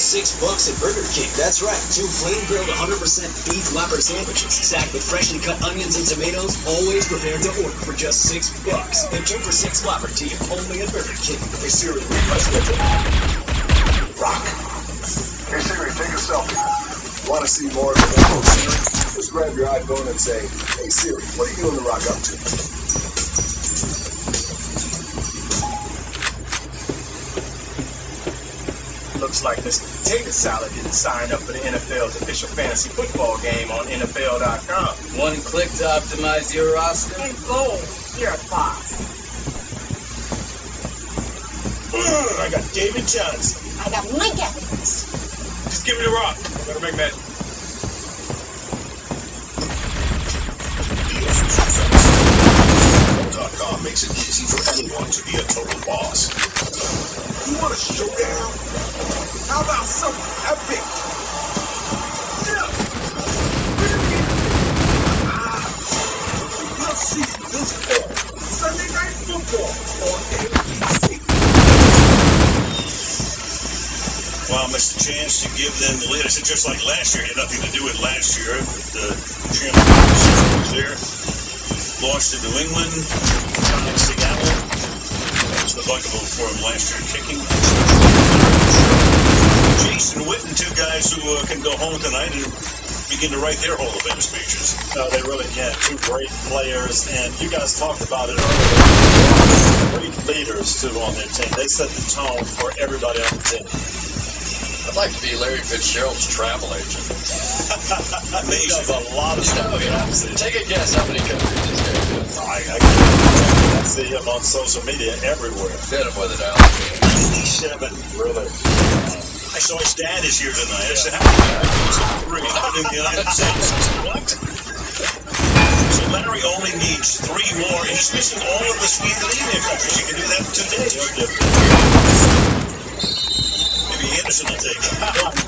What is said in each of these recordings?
just $6 at Burger King. That's right, 2 flame-grilled 100% beef Whopper sandwiches, stacked with freshly cut onions and tomatoes, always prepared to order for just $6. The 2 for $6 Whopper deal, only at Burger King. Hey Siri, request it. Rock. Hey Siri, take a selfie. Want to see more of the info, Siri? Just grab your iPhone and say, hey Siri, what are you and The Rock up to? Looks like Mr. Potato Salad didn't sign up for the NFL's official fantasy football game on NFL.com. One click to optimize your roster. And boom, you're a boss. I got David Johnson. I got Mike Evans. Just give me The Rock. I gotta make magic. NFL.com makes it easy for anyone to be a total boss. You want a showdown? How about something epic? Yeah. You'll see this fall. Sunday Night Football on NBC. Well, missed a chance to give them the latest. And just like last year, had nothing to do with last year. The championship was there. Lost to New England, in Seattle. It was the bugaboo for him last year kicking. Jason Witten, 2 guys who can go home tonight and begin to write their Hall of Fame speeches. No, they really can. 2 great players, and you guys talked about it earlier. Great leaders, too, on their team. They set the tone for everybody on the team. I'd like to be Larry Fitzgerald's travel agent. He does a lot of stuff. Take a guess how many countries this guy does. I see him on social media everywhere. Hit him with it, Al. 97. Really? I saw his dad is here tonight. I said, how many countries in the United States? What? So Larry only needs 3 more, and he's missing all of the Scandinavian countries. You can do that in 2 days. Maybe Anderson will take it.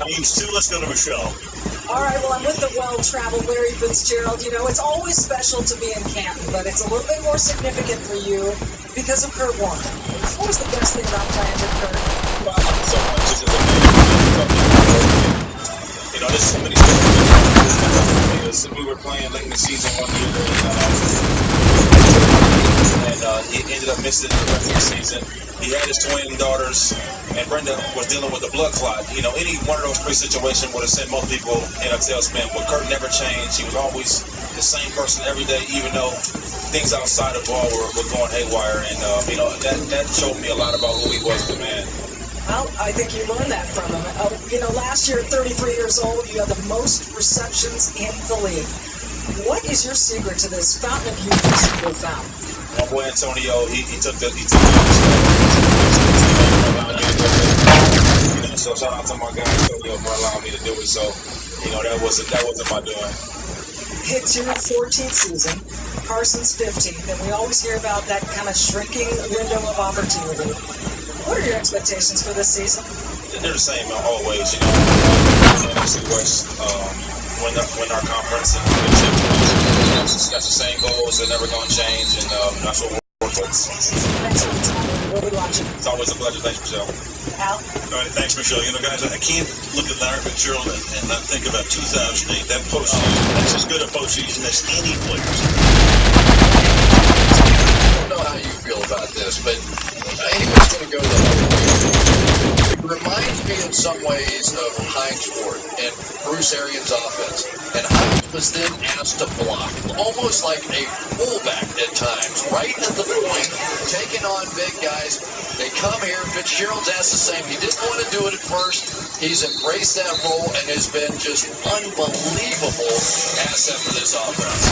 Needs 2. Let's go to Michelle. All right, well, I'm with the well-traveled Larry Fitzgerald. You know, it's always special to be in Canton, but it's a little bit more significant for you because of Kurt Warner. What was the best thing about playing with Kurt? So much as a you know, there's so many stories. We were playing late in the season one year, and he ended up missing the rest of the season. He had his twin daughters, and Brenda was dealing with a blood clot. You know, any one of those 3 situations would have sent most people in a tailspin, but Kurt never changed. He was always the same person every day, even though things outside of ball were going haywire. And, you know, that showed me a lot about who he was as a man. Well, I think you learned that from him. You know, last year at 33 years old, you had the most receptions in the league. What is your secret to this fountain of youth that you found? My boy Antonio, he took the you know, so shout out to my guy Antonio for allowing me to do it. So, you know, that wasn't my doing. It's your 14th season, Carson's 15th, and we always hear about that kind of shrinking window of opportunity. What are your expectations for this season? They're the same always, you know. NFC West, win our conference and win the championship. It's got the same goals. They're never going to change, and that's what we're working towards. Thanks for the time. We'll be watching. It's always a pleasure. Thanks, Michelle. Al? All right, thanks, Michelle. You know, guys, I can't look at Larry Fitzgerald and not think about 2008. That postseason, that's as good a postseason as any players. I don't know how you feel about this, but he was going to go the whole way. It reminds me in some ways of Heinz Ward and Bruce Arians' offense. And Heinz was then asked to block, almost like a fullback at times, right at the point, taking on big guys. They come here, Fitzgerald's asked the same. He didn't want to do it at first. He's embraced that role and has been just unbelievable asset for this offense.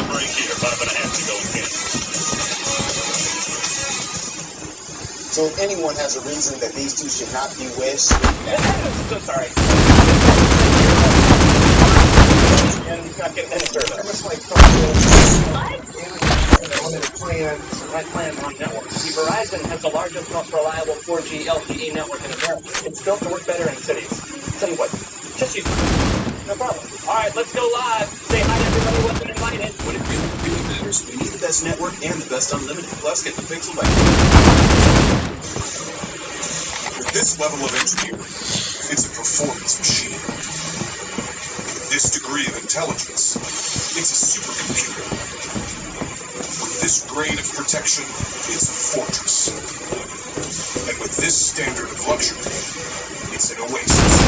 Break here, 5.5 to go again. So if anyone has a reason that these 2 should not be wedged, So sorry. And he's not getting any further. Plan on network. See, Verizon has the largest, most reliable 4G LTE network in America. It's built to work better in cities. Tell you what, just use it. No problem. All right, let's go live. Say hi to everybody who wasn't invited. What if you really matters? We need the best network and the best unlimited. Plus, get the Pixel by. This level of engineering, it's a performance machine. This degree of intelligence, it's a supercomputer. With this grade of protection, it's a fortress. And with this standard of luxury, it's an oasis.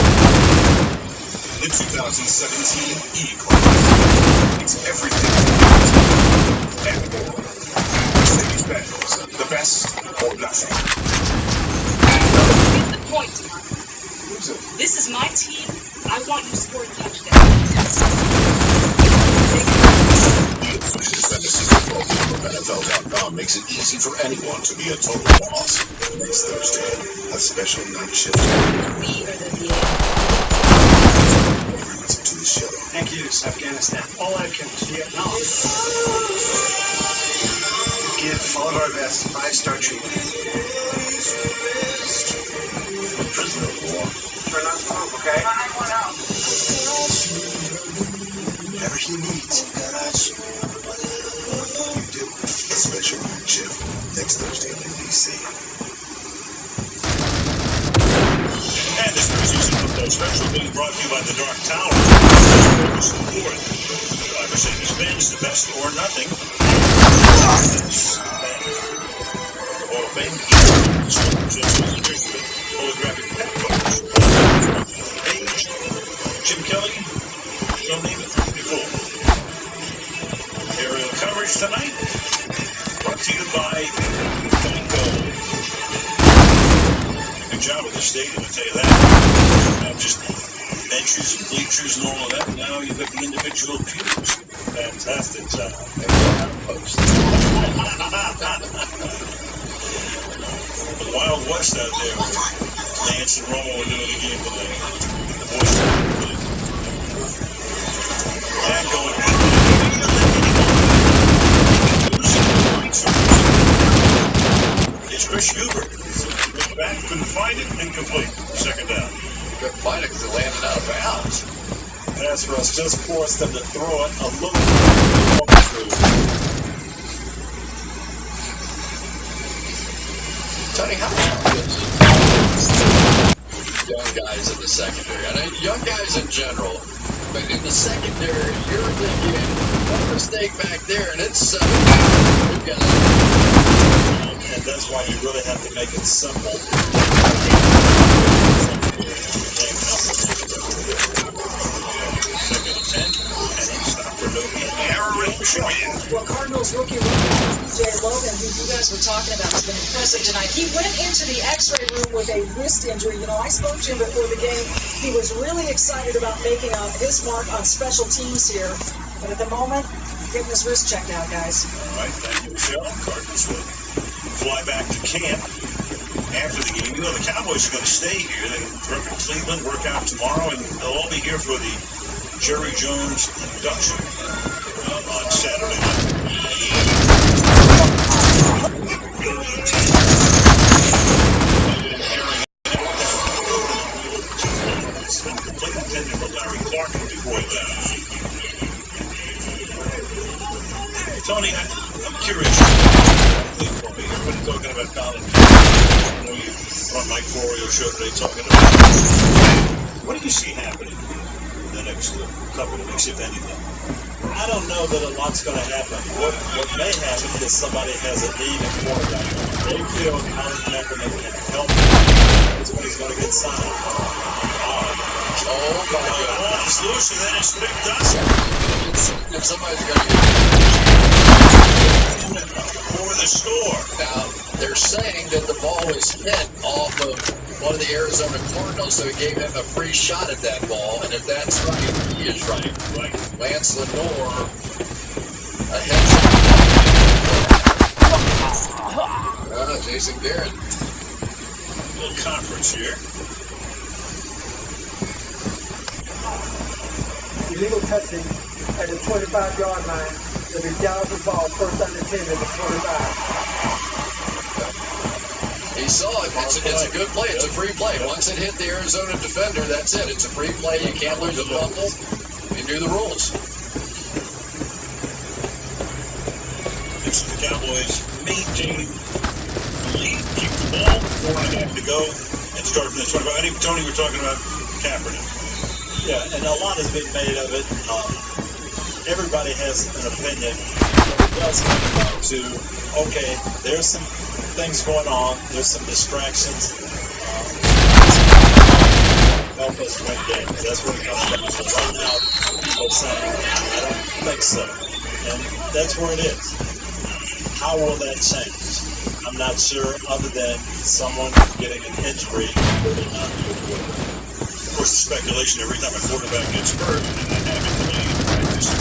The 2017 E-Class. It's everything and more. Mercedes-Benz, the best or nothing. Here's the point, Mark. Who's it? This is my team. I want you scoring touchdowns. NFL.com makes it easy for anyone to be a total boss. Next Thursday, a special night shift. We are the Listen to the show. Thank you, Afghanistan. All Atkins, Vietnam. Give all of our best 5-star treatment. Prisoner of war. Turn on the move, okay? Whatever he needs, you do. A special night shift next Thursday on NBC. And this preseason football special being brought to you by the Dark Tower. Mercedes-Benz, the best or nothing. Hall of Fame. Holographic pet photos. Page. Jim Kelly. Don't name it. Before. Aerial coverage tonight. Brought to you by Geico. Good job with the stadium, I'll tell you that. Not just benches and bleachers and all of that. Now you've got the individual pews. Fantastic job. The Wild West out there. Lance and Romo were doing the game today. The boys are good. And going. It's Chris Huber. Back, couldn't find it, incomplete. Second down. Couldn't find it because it landed out of bounds. Pass rush just forced them to throw it a little bit. Tony, how young guys in the secondary? I know young guys in general, but in the secondary, you're thinking, one mistake back there, and it's 7 guys. And that's why you really have to make it simple. Well, Cardinals rookie J. Logan, who you guys were talking about, has been impressive tonight. He went into the x-ray room with a wrist injury. You know, I spoke to him before the game. He was really excited about making his mark on special teams here. But at the moment, getting his wrist checked out, guys. All right, thank you, Michelle. Cardinals will fly back to camp after the game. You know, the Cowboys are going to stay here. They go to Cleveland, work out tomorrow, and they'll all be here for the Jerry Jones induction on Saturday night. It's been completely intended for Larry Clark before that. Tony, I'm curious. When you're talking about Colin, you know, you on Mike Florio show today talking about what do you see happening in the next couple of weeks, if anything? I don't know that a lot's going to happen. What may happen is somebody has a need in quarterback. They feel Colin Kaepernick can help them. That's when he's going to get signed. Oh, my God. It's loose and then it's picked up. If somebody's going to get for the score. now, they're saying that the ball was hit off of one of the Arizona Cardinals, so he gave him a free shot at that ball. And if that's right, he is right. Lance Lenore, a head shot. Jason Garrett. Little conference here. Illegal touching at the 25-yard line. It'll be down the ball, first down and 10 at the 25. He saw it. It's a good play. It's a free play. Once it hit the Arizona defender, that's it. It's a free play. You can't lose a fumble. You do the rules. The Cowboys maintain the lead, keep the ball, 4.5 to go, and start from the 25. I think, Tony, we're talking about Kaepernick. Yeah, and a lot has been made of it. Everybody has an opinion. It does come down to, okay, there's some things going on. There's some distractions. Help us win games. That's what it comes down to. Right now, people are saying, I don't think so. And that's where it is. How will that change? I'm not sure, other than someone getting an injury will not be able to win. Of course, the speculation every time a quarterback gets hurt, and that happened to me in practice.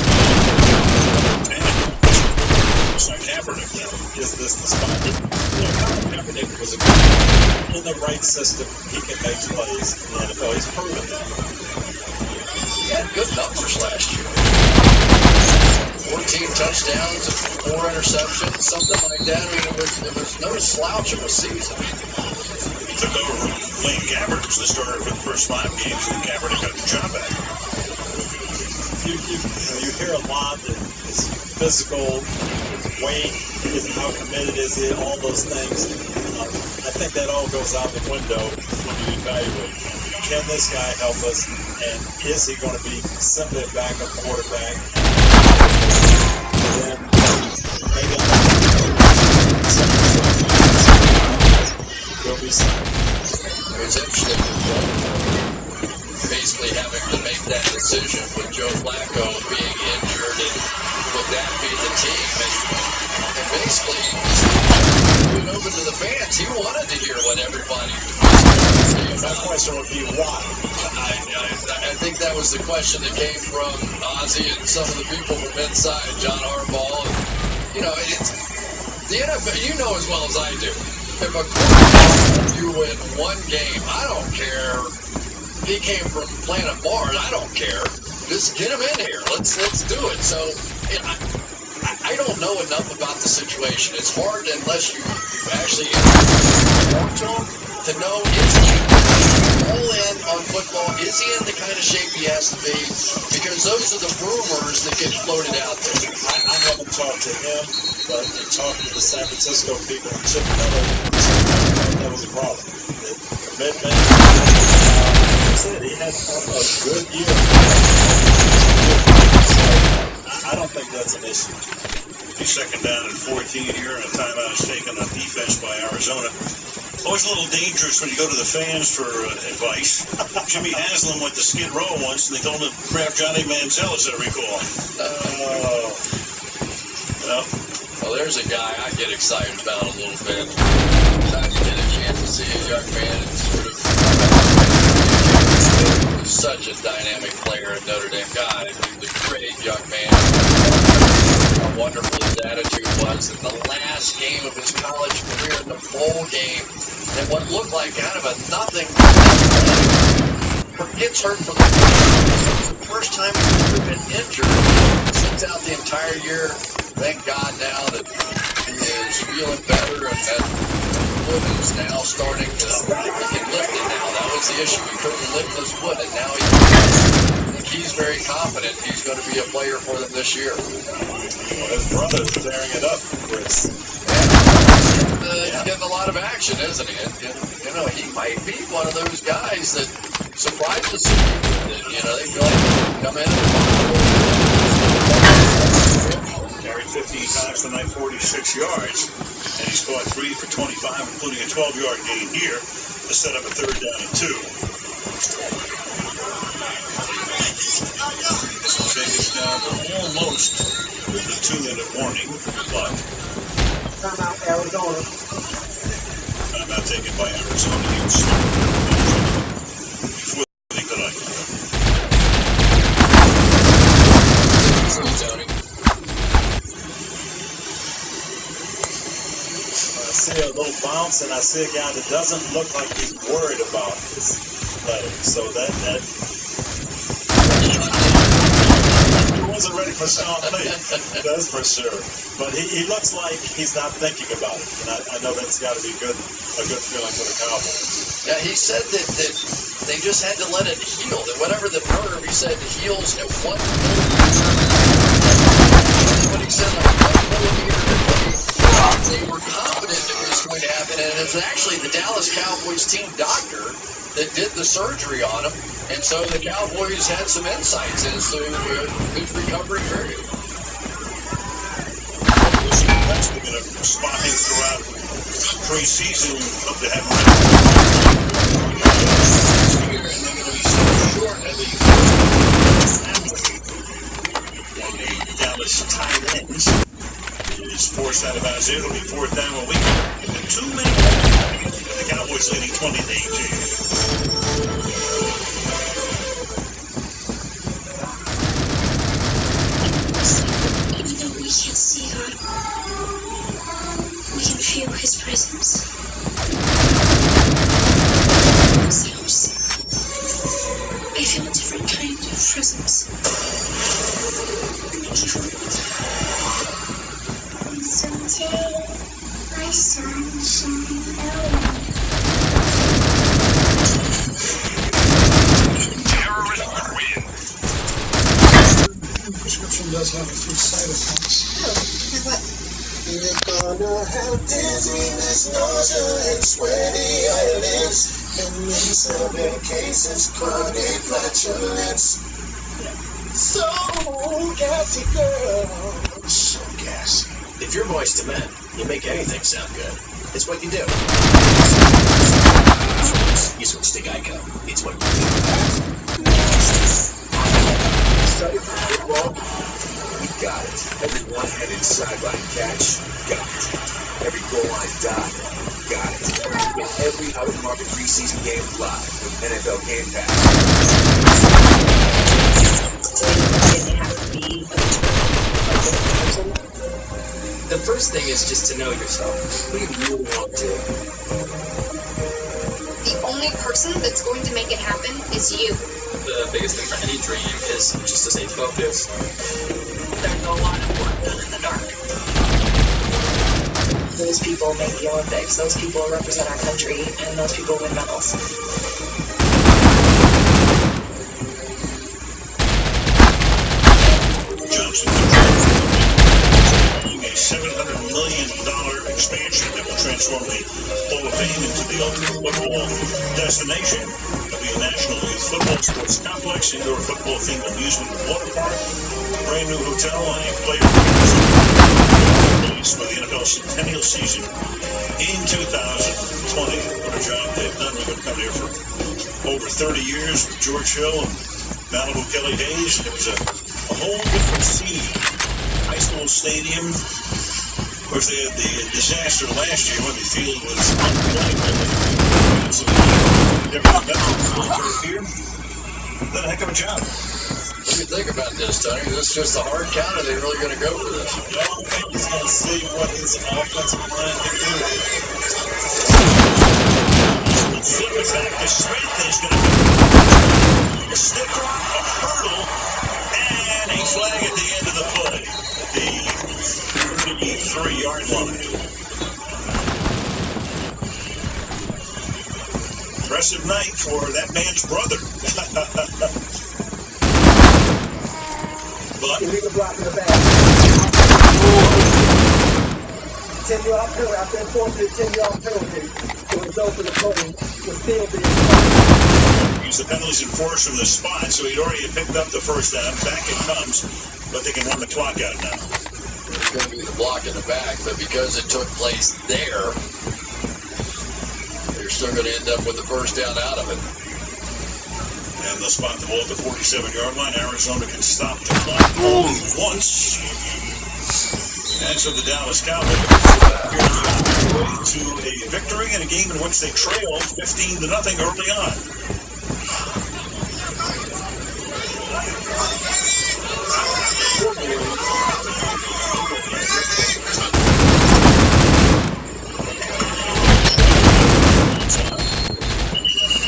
It's not Kaepernick now. Is this the spot? Colin Kaepernick was a good, in the right system, he can make plays in the NFL. He's proven that. He had good numbers last year. 14 touchdowns and 4 interceptions, something like that. I mean, it was no slouch of a season. He took over from Blaine Gabbert, who was the starter for the first 5 games, and Gabbert got the job back. You hear a lot that it's physical, his weight, how committed is he, all those things. I think that all goes out the window when you evaluate. Can this guy help us, and is he going to be simply a backup quarterback? Then maybe there'll be some. It's interesting, basically having to make that decision with Joe Flacco being injured, and would that be the team? And basically, he went over to the fans. He wanted to hear what everybody was saying. My question would be why? I think that was the question that came from Ozzie and some of the people from inside, John Harbaugh. And, it's the NFL. You know as well as I do. If a quarterback you win one game, I don't care. He came from Planet Mars. I don't care. Just get him in here. Let's do it. So I don't know enough about the situation. It's hard unless you actually talk to him to know, is he all in on football? Is he in the kind of shape he has to be? Because those are the rumors that get floated out there. I haven't talked to him, but in talking to the San Francisco people, Chip Miller, that was a problem. The commitment. He said he had a good year. I don't think that's an issue. He's second down and 14 here, and a timeout is taken on defense by Arizona. Always a little dangerous when you go to the fans for advice. Jimmy Haslam went to Skid Row once, and they told him to grab Johnny Manziel, as I recall. Well, there's a guy I get excited about a little bit. I get a chance to see a young man and sort of such a dynamic player at Notre Dame. God, he was a great young man. How wonderful his attitude was in the last game of his college career, in the bowl game, and what looked like kind of a nothing. Gets hurt for the first time he's ever been injured. Sits out the entire year. Thank God now that he is feeling better, and that foot is now starting to, he can lift it now. That was the issue. He couldn't lift his foot, and now I think he's very confident he's going to be a player for them this year. Well, his brother's tearing it up, Chris. He's getting a lot of action, isn't he? And, he might be one of those guys that surprises you. They feel like come in and carried 15 times tonight, 46 yards, and he's caught 3 for 25, including a 12-yard gain here to set up a 3rd down and 2. This will take us down to almost the 2-minute warning, but Timeout, Arizona. Timeout taken by Arizona. He was before the thing tonight. Tony. I see a little bounce, and I see a guy that doesn't look like he's worried about his leg. So that he wasn't ready for Sean Lee. That's for sure. But he looks like he's not thinking about it, and I know that's got to be a good feeling for the Cowboys. Yeah, he said that they just had to let it heal. That whatever the nerve, he said, heals at 1 millimeter. What he said, like 1 millimeter. They were confident it was going to happen, and if was actually the Dallas Cowboys team doctor that did the surgery on him, and so the Cowboys had some insights as to his recovery period. We're going to spot him throughout preseason. Hope to have him here, and they're going to be so short of the Dallas tight ends. It's forced out of bounds. It'll be fourth down when we get too many. The Cowboys leading 20-18. Even though we can't see God, we can feel His presence. I feel a different kind of presence. Someday, my sun shine out. Terrorism would win. The prescription does have a few side effects. Oh, like what? You're gonna have dizziness, nausea, and sweaty eyelids. And in severe cases, chronic flatulence. So gassy, girl. So gassy. If you're voice to men, you make anything sound good. It's what you do. You switch to Geico. It's what you do. Study for football? We got it. Every one-handed sideline catch? Got it. Every goal line dive? Got it. Get every out-of-market preseason game live with NFL Game Pass. The first thing is just to know yourself. Who do you really want to? The only person that's going to make it happen is you. The biggest thing for any dream is just to stay focused. There's a lot of work done in the dark. Those people make the Olympics. Those people represent our country, and those people win medals. Johnson a $700 million expansion that will transform the Hall of Fame into the ultimate football destination. It'll be a National Youth Football Sports Complex, indoor football-themed amusement and water park, brand new hotel, and a player for the NFL Centennial season in 2020. What a job they've done. We've been coming here for over 30 years with George Hill and Malibu Kelly Hayes, and it was a whole different scene. High school stadium. Of course, they had the disaster last year when the field was unplayable. Here, done a heck of a job. What do you think about this, Tony? Is this just a hard count, or are they really going to go for this? I don't think he's going to see what his offensive line can do. Flip it back to Smith. There's going to be a stick drop, a hurdle, and a flag at the end of the play. The 33-yard line. Impressive night for that man's brother. But illegal block in the back. 10-yard penalty. After enforcing a 10-yard penalty, the result of the play was still being use the penalties enforced from the spot, so he'd already picked up the first down. Back it comes, but they can run the clock out now. It's going to be the block in the back, but because it took place there, they're still going to end up with the first down out of it. And they'll spot the ball at the 47-yard line. Arizona can stop the clock only once. And so the Dallas Cowboys appear to a victory in a game in which they trailed 15-0 early on.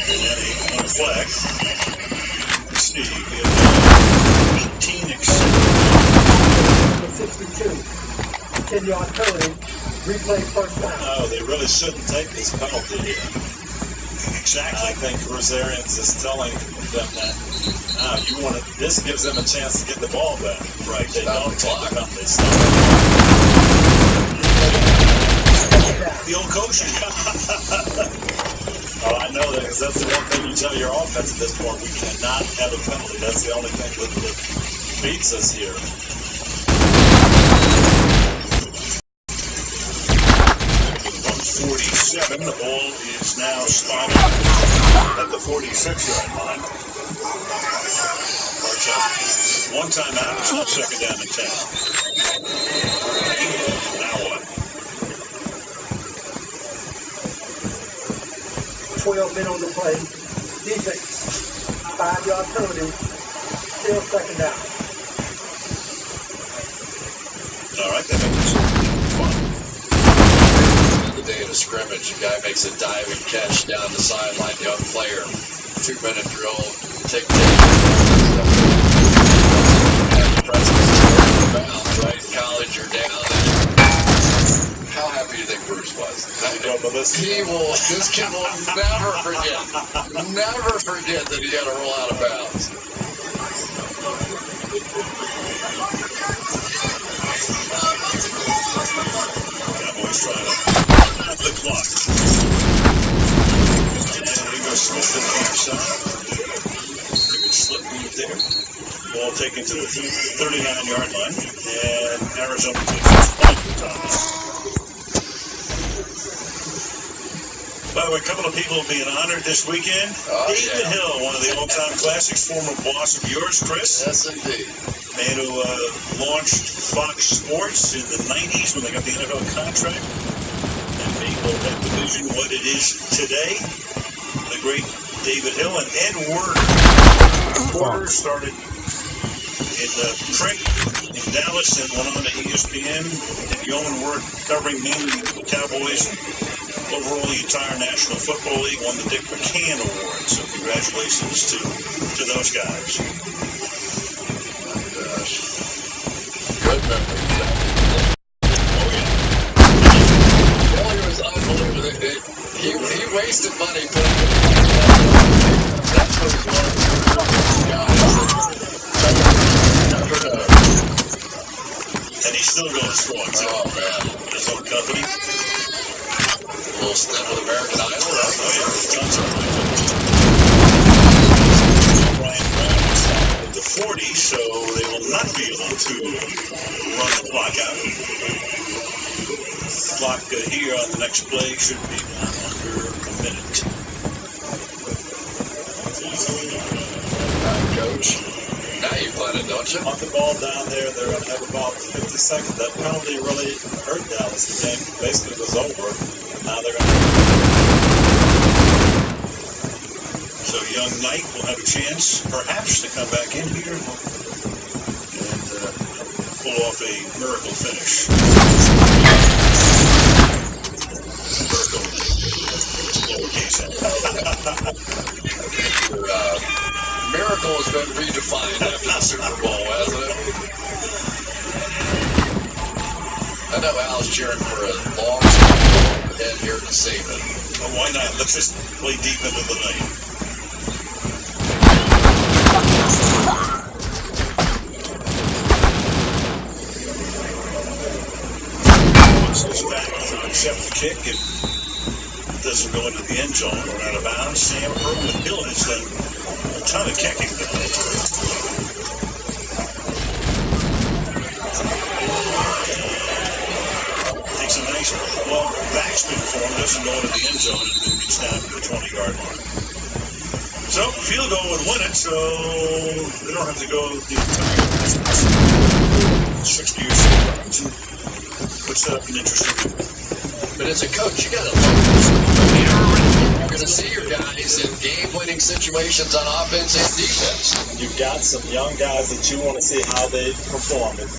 And a flag. Let's see. We have 18 62. 10-yard penalty. Replay first down. No, they really shouldn't take this penalty here. Exactly. I think Rosarians is telling them that you want to. This gives them a chance to get the ball back. Right. They Stop don't the take clock. the penalty. Stop The old coach. Oh, I know that because that's the one thing you tell your offense at this point. We cannot have a penalty. That's the only thing that beats us here. 147. The ball is now spotted at the 46-yard line. One timeout, second down and 10. Now what? 12 men on the play. Defense. 5-yard penalty. Still second down. All right, that makes it fun. The day of the scrimmage, a guy makes a diving catch down the sideline, young player, 2-minute drill, tick. Right, in college, you're down. How happy do you think Bruce was? This kid will never forget that he had to roll out of bounds. Cowboys trying to have the clock. And we go Smith to the other side. Pretty good slip move there. Ball taken to the 39-yard line, and Arizona takes its point for Thomas. By the way, a couple of people being honored this weekend. David Hill, one of the all-time classics, former boss of yours, Chris. Yes, indeed. Man who launched Fox Sports in the 90s when they got the NFL contract and made that division what it is today. The great David Hill and Ed Werder. Werder started in print in Dallas and went on to ESPN and yeoman work covering mainly the Cowboys. Overall, the entire National Football League won the Dick McCann Award. So congratulations to those guys. My gosh. Good memory. Oh, yeah. Well, it was unbelievable. He wasted money putting it. That's what he wanted. And he's still going strong, too. Oh, man. His own company. A little stint with American Idol, right? Oh, yeah. Johnson. Brian Brown is at the 40, so they will not be able to run the clock out. The clock here on the next play should be under a minute. Coach. Now you plan it, don't you? On the ball down there, they're going to have about 50 seconds. That penalty really hurt Dallas. The game basically was over. Now they're going to... So young Knight will have a chance, perhaps, to come back in here and pull off a miracle finish. Miracle. Lowercase. Miracle has been redefined after the Super Bowl, hasn't it? I know Al's cheering for a long head here to save it. Well, why not? Let's just play deep into the night. Once this back to accept the kick, it doesn't go into the end zone or out of bounds. Sam Irwin Hill has done a ton of kicking down there. Takes a nice, backspin for him, doesn't go into the end zone, and then gets down to the 20-yard line. So, field goal would win it, so they don't have to go the entire distance. 60 or so yards. Puts that up an interesting. But as a coach, you got to love this. You're going to see your guys in game-winning situations on offense and defense. You've got some young guys that you want to see how they perform.